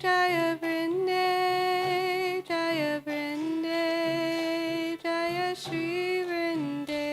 Jaya Vrinde, Jaya Vrinde, Jaya Shri Vrinde.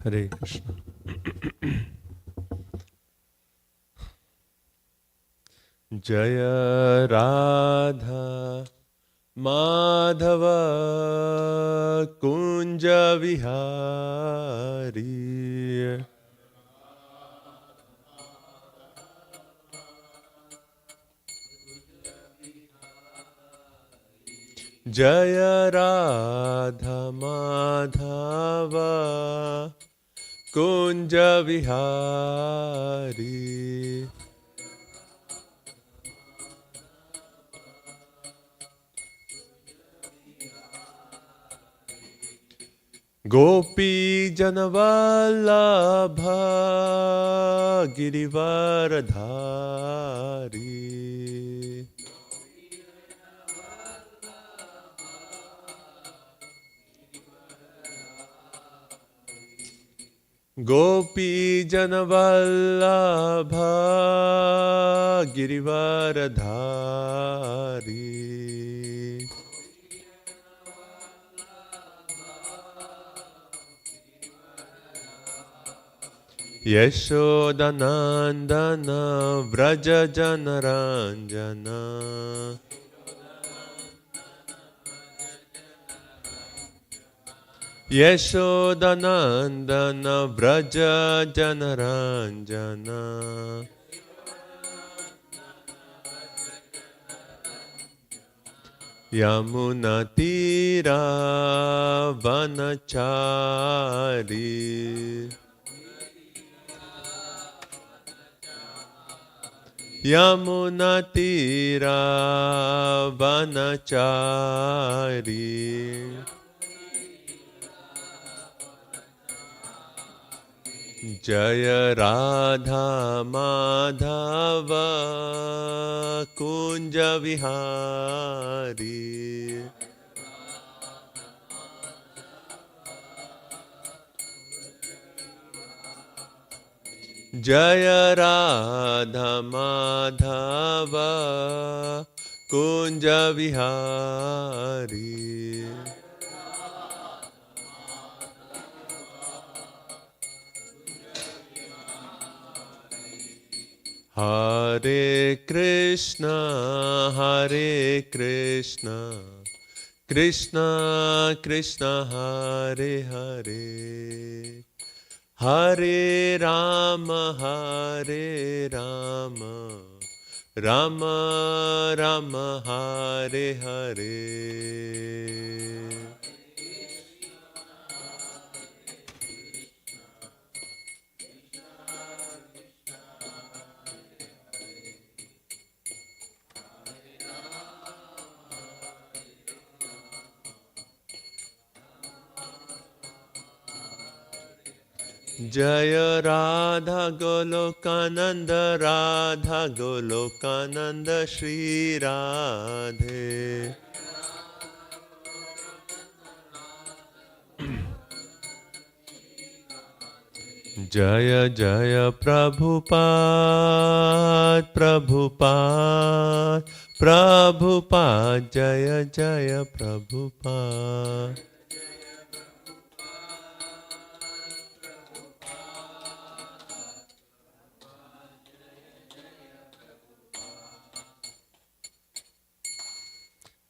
Hare Krishna. Jaya Radha Madhava Kunja Vihari Jaya Radha Madhava Kunja Vihari Gopi Janavallabha Girivaradhari Gopi Janavallabha Girivaradhari Yashodanandana Vraja Janaranjana Yashodanandana Vraja Janaranjana Yamunatira Vanachari Yamunatira Vanachari Jaya Radha Madhava Kunja Vihari Jaya Radha Madhava Kunja Vihari Hare Krishna Krishna Krishna Hare Hare Hare Rama Rama Rama Hare Hare Jaya Radha Golokananda Radha Golokananda Shri Radhe Jaya Jaya Prabhupada Jaya Jaya Prabhupada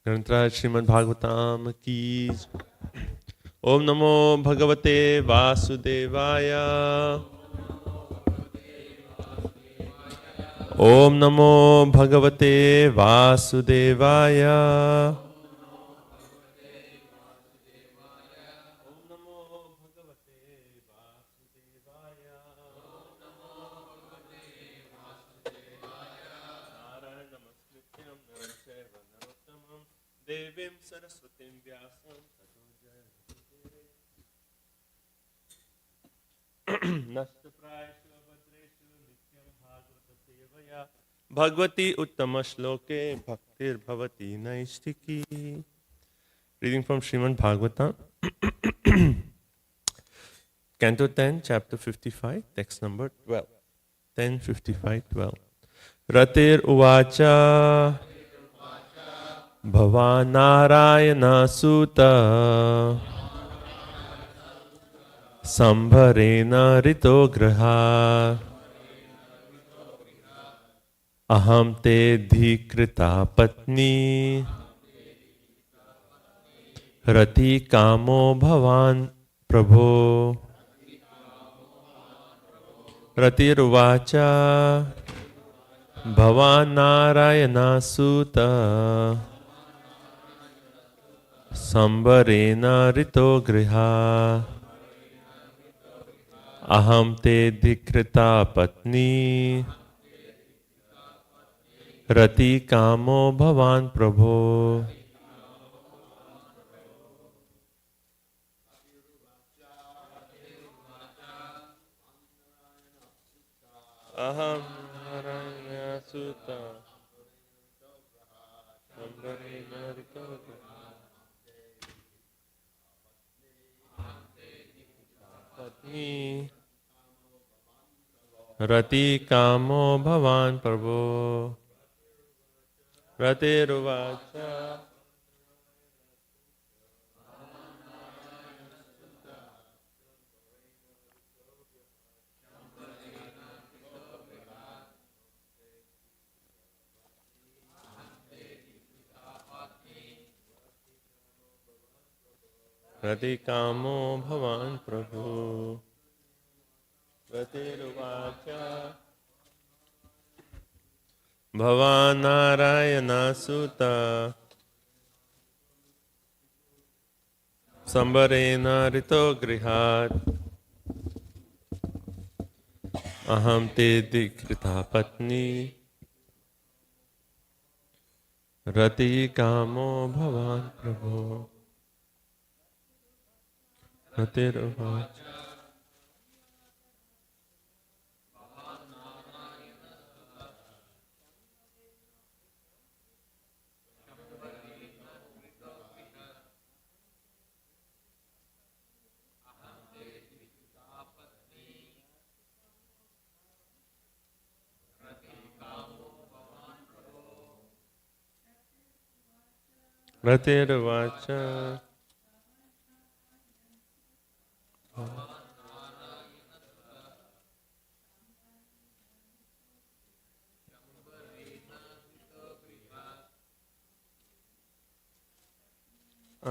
ग्रंथराज Shrimad Bhagavatam की ओम नमो भगवते वासुदेवाय ओम नमो भगवते वासुदेवाय Devim Saraswatim Vyasam Tato Jayate Nashtaprayashu Abhadreshu Nityam Bhagavata Sevaya Bhagavati Uttama Shloke Bhaktir Bhavati Naistiki. Reading from Srimad Bhagavatam, Canto 10, Chapter 55, text number 12. 10:55:12. Ratir Uvacha Bhavanarayana Sutta Sambharena Rito Graha Aham Te Dhikrita Patni Rati Kamo Bhavan Prabho Ratiruvacha Bhavanarayana Sutta Sambarena Rito Griha Aham Te Dhikrita Patni Rati Kamo Bhavan Prabho aham narayana sutta sambarena rito patni rati kamo bhavan prabhu ratiruvacha rati kamo bhavan prabhu ratiruvacha bhavan narayana sutta sambarena rito grihat aham te dikrita patni rati kamo bhavan prabhu ratiruvacha ratiruvacha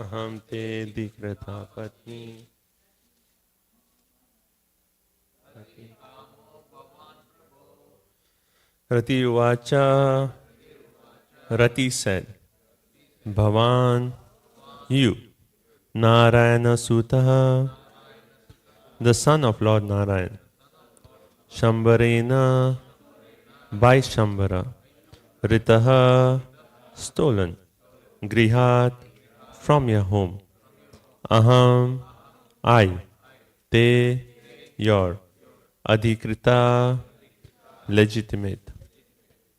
aham te dikrita patni rati uvacha rati said bhavan you narayana sutaha the son of Lord Narayan Shambarena by Shambara ritaha stolen grihat from your home aham I te your adhikrita legitimate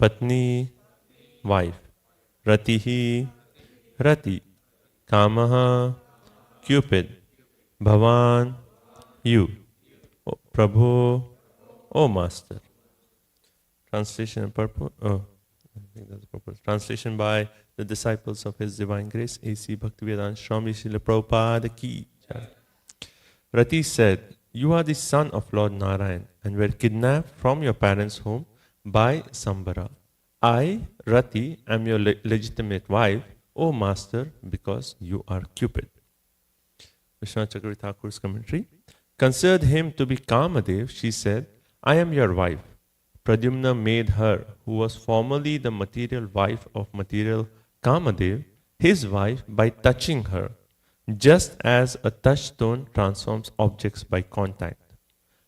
patni wife ratihi rati kamaha cupid bhavan you O prabhu O master translation and purpose I think that's the purpose. Translation by the disciples of His Divine Grace A.C. Bhaktivedanta Swami Srila Prabhupada ki jai. Rati said, you are the son of Lord Narayan and were kidnapped from your parents' home by Sambara. I, Rati, am your legitimate wife, O master, because you are Cupid. Vishwanath Chakravarti Thakur's commentary. Considered him to be Kamadev, she said, I am your wife. Pradyumna made her, who was formerly the material wife of material Kamadev, his wife by touching her, just as a touchstone transforms objects by contact.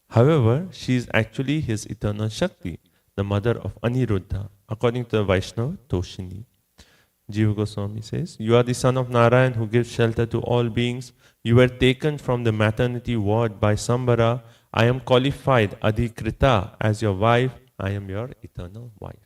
However, she is actually his eternal Shakti, the mother of Aniruddha, according to the Vaishnava Toshini. Jiva Goswami says, you are the son of Narayan who gives shelter to all beings. You were taken from the maternity ward by Sambara. I am qualified, Adhikrita, as your wife. I am your eternal wife.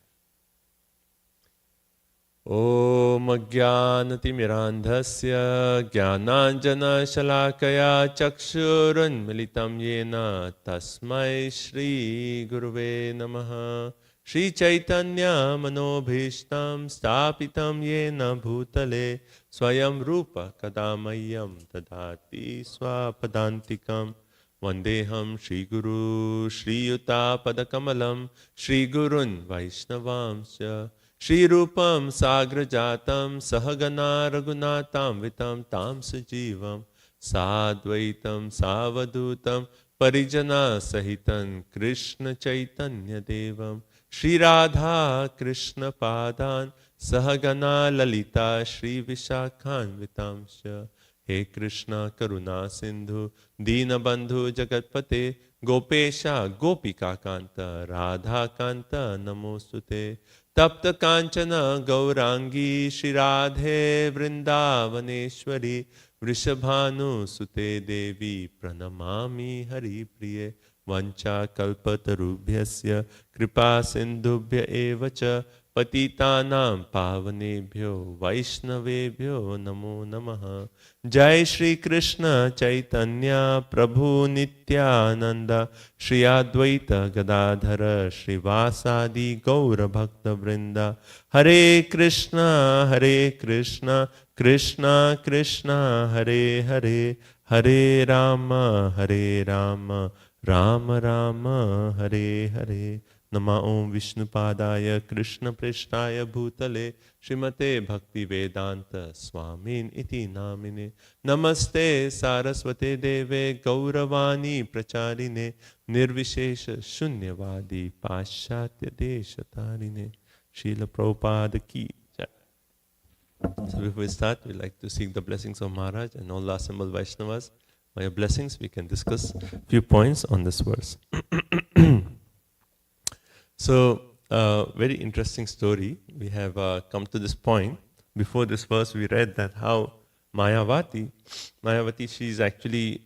Om Ajnanatimirandhasya Jnananjana Shalakaya Chakshurun Militam Yena Tasmai Shri Guruve Namaha Shri Chaitanya Manobhishtam Stapitam Yena Bhutale Swayam Rupa Kadamayam Tadati Swapadantikam Vandeham Shri Guru Shri Yuta Padakamalam Shri Gurun Vaishnavamsya Shri Rupam Sagrajatam Sahagana Raghunatam Vitam Tam Sajivam Sadvaitam Savadutam Parijana Sahitan Krishna Chaitanya Devam Shri Radha Krishna Padan Sahagana Lalita Shri Vishakhan Vitamsya He Krishna Karuna Sindhu Dina Bandhu Jagatpate Gopesha Gopika Kanta Radha Kanta Namostute Tapta Kanchana Gaurangi Shri Radhe Vrindavaneshwari Vrishabhanu Sute Devi Pranamami Hari Priye vancha kalpatarubhyasya kripa sindhubhya eva cha patitanam pavanebhyo vaishnavebhyo namo namaha. Jai Shri Krishna Chaitanya Prabhu Nityananda Shri Advaita Gadadhara Shri Vasadi Gaura Bhakta Vrinda. Hare Krishna Krishna Krishna Hare Hare Hare Rama Rama Rama Hare Hare. Nama Om Vishnupadaya Krishna Prishtaya Bhutale Srimate Bhakti Vedanta Swamin Iti Namine. Namaste Saraswate Deve Gauravani Pracharine Nirvishesha Shunyavadi Paschatya Deshatarine. Srila Prabhupada Ki Jai. So before we start, we'd like to seek the blessings of Maharaj and all the assembled Vaishnavas. By your blessings, we can discuss a few points on this verse. So, very interesting story. We have come to this point. Before this verse, we read that how Mayavati, she's actually,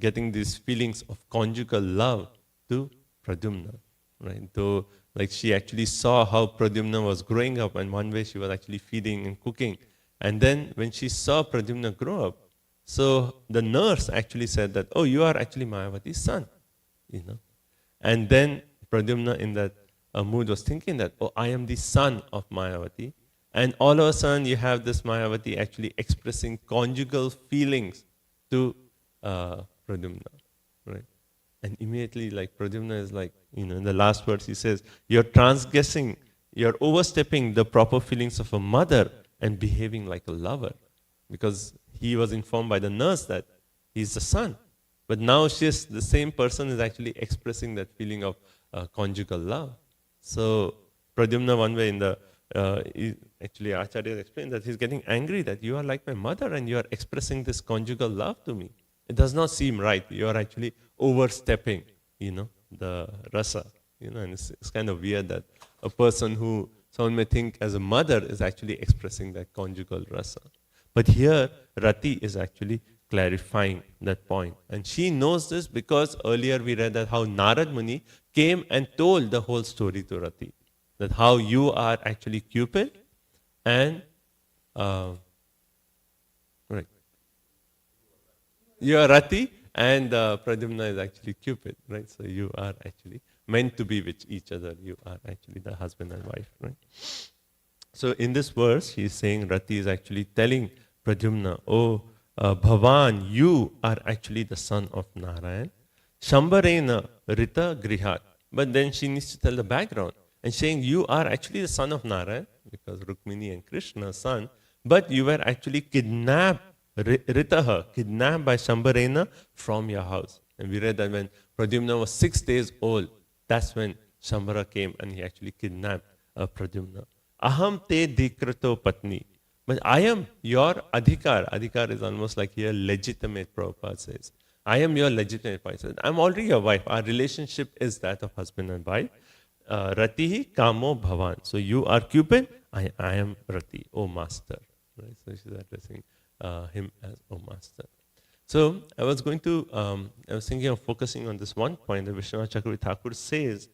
getting these feelings of conjugal love to Pradyumna, right? Though, like she actually saw how Pradyumna was growing up, and one way she was actually feeding and cooking. And then when she saw Pradyumna grow up, so the nurse actually said that, oh, you are actually Mayavati's son, And then Pradyumna in that mood was thinking that, oh, I am the son of Mayavati. And all of a sudden you have this Mayavati actually expressing conjugal feelings to Pradyumna, right? And immediately like Pradyumna is like, in the last verse he says, you're transgressing, you're overstepping the proper feelings of a mother and behaving like a lover. Because he was informed by the nurse that he's the son. But now the same person is actually expressing that feeling of conjugal love. So Pradyumna one way in the, actually Acharya explained that he's getting angry that you are like my mother and you are expressing this conjugal love to me. It does not seem right. You are actually overstepping, the rasa. And it's kind of weird that a person who someone may think as a mother is actually expressing that conjugal rasa. But here Rati is actually clarifying that point. And she knows this because earlier we read that how Narad Muni came and told the whole story to Rati. That how you are actually Cupid and right. You are Rati and Pradyumna is actually Cupid, right? So you are actually meant to be with each other. You are actually the husband and wife, right? So in this verse, he is saying Rati is actually telling Pradyumna, oh, Bhavan, you are actually the son of Narayan. Shambarena Rita Grihat. But then she needs to tell the background. And saying you are actually the son of Narayan, because Rukmini and Krishna's son, but you were actually kidnapped, Ritaha, kidnapped by Shambarena from your house. And we read that when Pradyumna was 6 days old, that's when Shambara came and he actually kidnapped Pradyumna. Aham te dikrato patni. But I am your adhikar. Adhikar is almost like here legitimate, Prabhupada says. I am your legitimate wife. I'm already your wife. Our relationship is that of husband and wife. Ratihi kamo bhavan. So you are Cupid, I am Rati, O master. Right? So she's addressing him as O master. So I was thinking of focusing on this one point that Vishwanath Chakravarti Thakur says,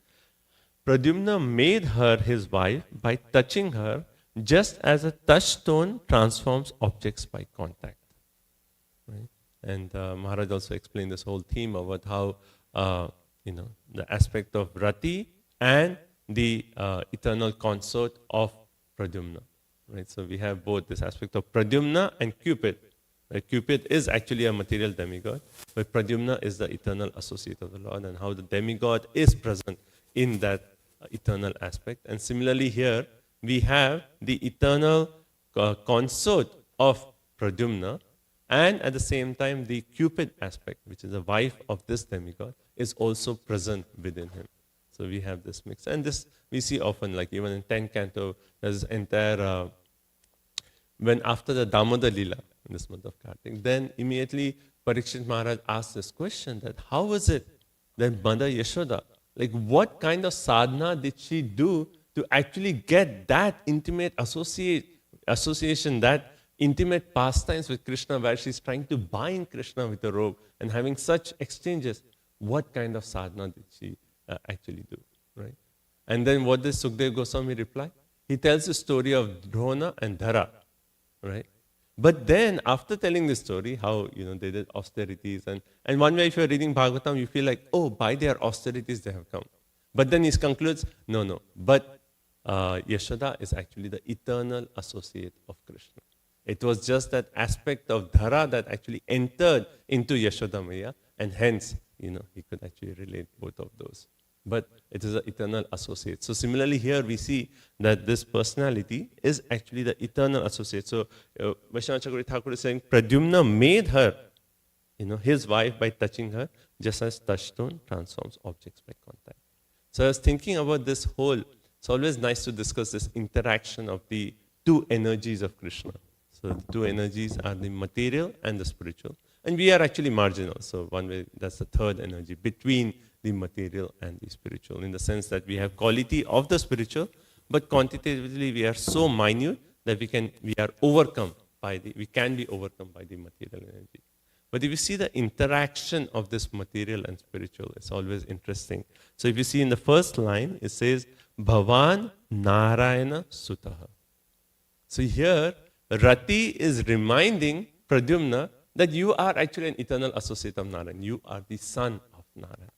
Pradyumna made her his wife by touching her just as a touchstone transforms objects by contact. Right? And Maharaj also explained this whole theme about how, the aspect of Rati and the eternal consort of Pradyumna. Right? So we have both this aspect of Pradyumna and Cupid. Right? Cupid is actually a material demigod, but Pradyumna is the eternal associate of the Lord, and how the demigod is present in that eternal aspect. And similarly here, we have the eternal consort of Pradyumna, and at the same time, the Cupid aspect, which is the wife of this demigod, is also present within him. So we have this mix. And this we see often, like even in 10th canto, there's this entire, when after the Damodar Lila, in this month of Kartik, then immediately Parikshit Maharaj asked this question that how was it that Mother Yashoda, like what kind of sadhana did she do to actually get that intimate association, that intimate pastimes with Krishna, where she's trying to bind Krishna with a robe and having such exchanges? what kind of sadhana did she actually do, right? And then what does Sukdev Goswami reply? He tells the story of Drona and Dhara, right? But then after telling this story, how they did austerities, and one way if you're reading Bhagavatam, you feel like, oh, by their austerities they have come. But then he concludes, no. But Yashoda is actually the eternal associate of Krishna. It was just that aspect of Dhara that actually entered into Yashoda Maya, and hence, he could actually relate both of those. But it is an eternal associate. So similarly here we see that this personality is actually the eternal associate. So Vaishnava Chakravarti Thakur is saying, Pradyumna made her, his wife by touching her, just as touchstone transforms objects by contact. So I was thinking about this whole, it's always nice to discuss this interaction of the two energies of Krishna. So the two energies are the material and the spiritual. And we are actually marginal. So one way, that's the third energy between the material and the spiritual, in the sense that we have quality of the spiritual, but quantitatively we are so minute that we can be overcome by the material energy. But if you see the interaction of this material and spiritual, it's always interesting. So if you see in the first line, it says, Bhavan Narayana Sutaha. So here, Rati is reminding Pradyumna that you are actually an eternal associate of Narayan. You are the son of Narayan.